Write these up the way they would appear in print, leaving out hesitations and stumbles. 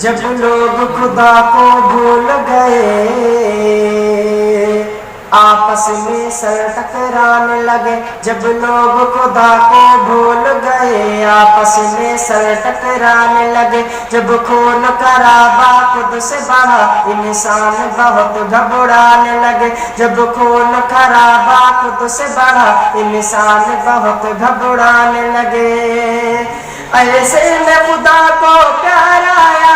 جب لوگ خدا کو بھول گئے آپس میں سر ٹکرانے لگے، جب لوگ خدا کو بھول گئے آپس میں سر ٹکرانے لگے، جب خون خرابہ خود سے بہا انسان بہت گھبرانے لگے، جب خون خرابہ خود سے بڑھا انسان بہت گھبرانے لگے، ایسے میں خدا کو پیار آیا،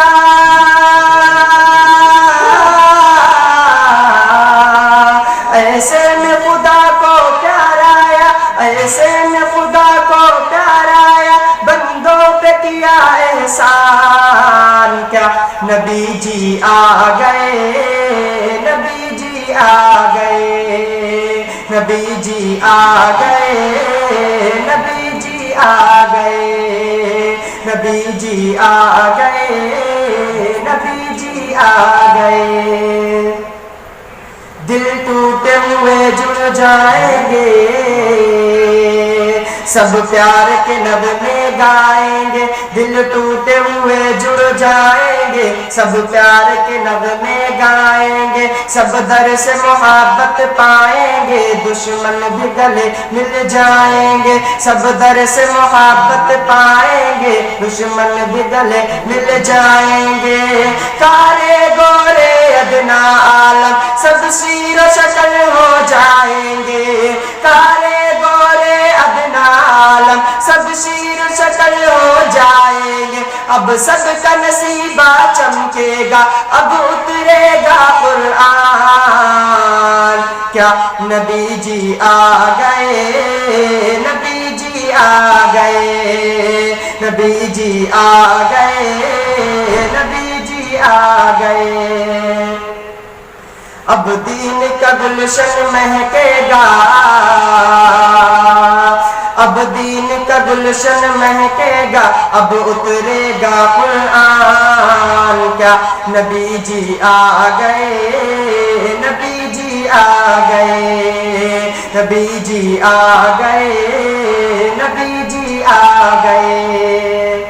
ایسے میں خدا کو پیار آیا، ایسے میں خدا کو پیار آیا، بندوں پہ کیا احسان، کیا نبی جی آ گئے، نبی جی آ گئے، نبی جی آ گئے، نبی جی آ گئے، نبی جی آ گئے، نبی جی آ گئے، دل ٹوٹے ہوئے جڑ جائیں گے، سب پیار کے نغمے گائیں گے، دل ٹوٹے ہوئے جڑ جائیں گے، سب پیار کے نغمے گائیں گے، سب در سے محبت پائیں گے، دشمن بھی گلے مل جائیں گے، سب در سے محبت پائیں گے، دشمن بھی گلے مل جائیں گے، کارے گورے ادنا عالم سب سیر و شکل ہو جائیں گے، کارے گورے ادنا عالم سب سیر و شکل ہو جائیں گے، اب سب کا نصیبہ چمکے گا، اب اترے گا قرآن، کیا نبی جی آ گئے، نبی جی آ گئے، نبی جی آ گئے، نبی جی آ گئے، اب دین کا گلشن مہکے گا، اب دین کا گلشن مہکے گا، اب اترے گا قرآن، کیا نبی جی آ گئے، نبی جی آ گئے، نبی جی آ گئے، نبی جی آ گئے،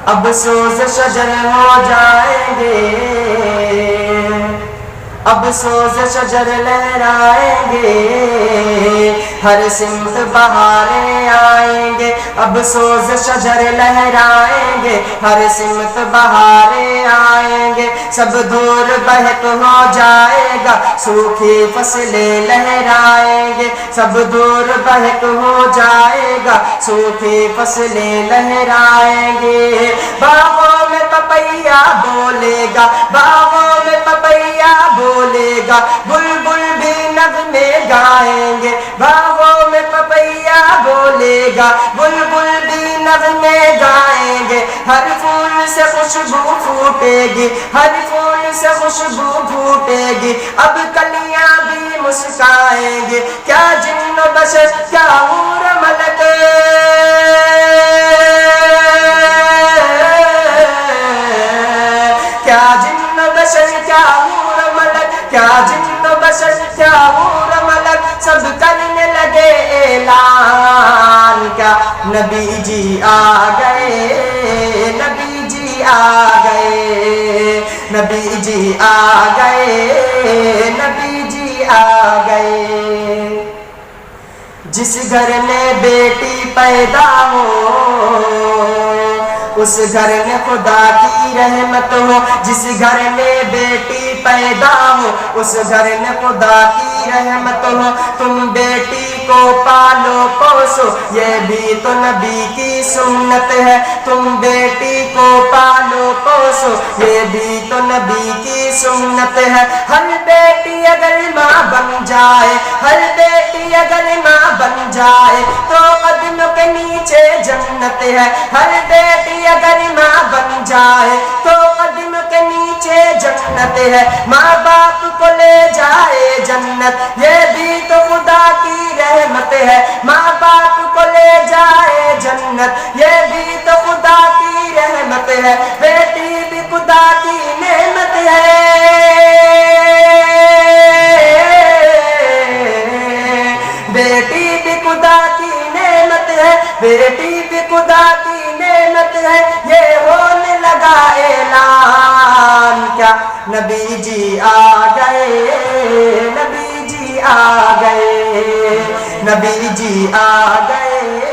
اب سوز شجر ہو جائیں گے، اب سوز شجر لہرائیں گے، ہر سمت بہاریں آئیں گے، اب سوز شجر لہرائیں گے، ہر سمت بہاریں آئیں گے، سب دور بہک ہو جائے گا، سوکھی فصلیں لہرائیں گے، سب دور بہک ہو جائے گا، سوکھی فصلیں لہرائیں گے، باغوں میں پپیا بولے گا، باغوں میں پپیا بولے گا، بلبل بھی نغمے گائیں گے، باغوں میں پپیا بولے گا، بلبل بھی نغمے گائیں گے، ہر پھول سے خوشبو پھوٹے گی، ہر پھول سے خوشبو پھوٹے گی، اب کلیاں بھی مسکرائیں گے، کیا جن و بشر کیا حور ملک، کیا جن و بشر کیا حور ملک، کیا جن و بشر کیا حور ملک، سب کرنے لگے اعلان، کیا نبی جی آ گئے، نبی جی آ گئے، نبی جی آ گئے، نبی جی آ گئے، جس گھر میں بیٹی پیدا ہو اس گھر میں خدا کی رحمت ہو، جس گھر میں بیٹی پیدا ہو اس گھر میں خدا کی رحمت ہو، تم بیٹی کو پالو پوسو یہ بھی تو نبی کی سنت ہے، تم بیٹی کو پالو پوسو یہ بھی تو نبی کی سنت ہے، ہر بیٹی اگر ماں بن جائے، ہر بیٹی اگر ماں بن جائے تو قدم کے نیچے جنت ہے، ہر بیٹی اگر ماں بن جائے تو قدم کے نیچے جنت ہے، ماں باپ کو لے جائے جنت یہ بھی تو خدا کی رحمت ہے، ماں باپ کو لے جائے جنت یہ بھی تو خدا کی رحمت ہے، بیٹی بھی خدا کی نعمت ہے، بیٹی بھی خدا کی نعمت ہے، بیٹی بھی خدا کی نعمت ہے، یہ ہونے لگا اعلان، نبی جی آ گئے، نبی جی آ گئے، نبی جی آ گئے،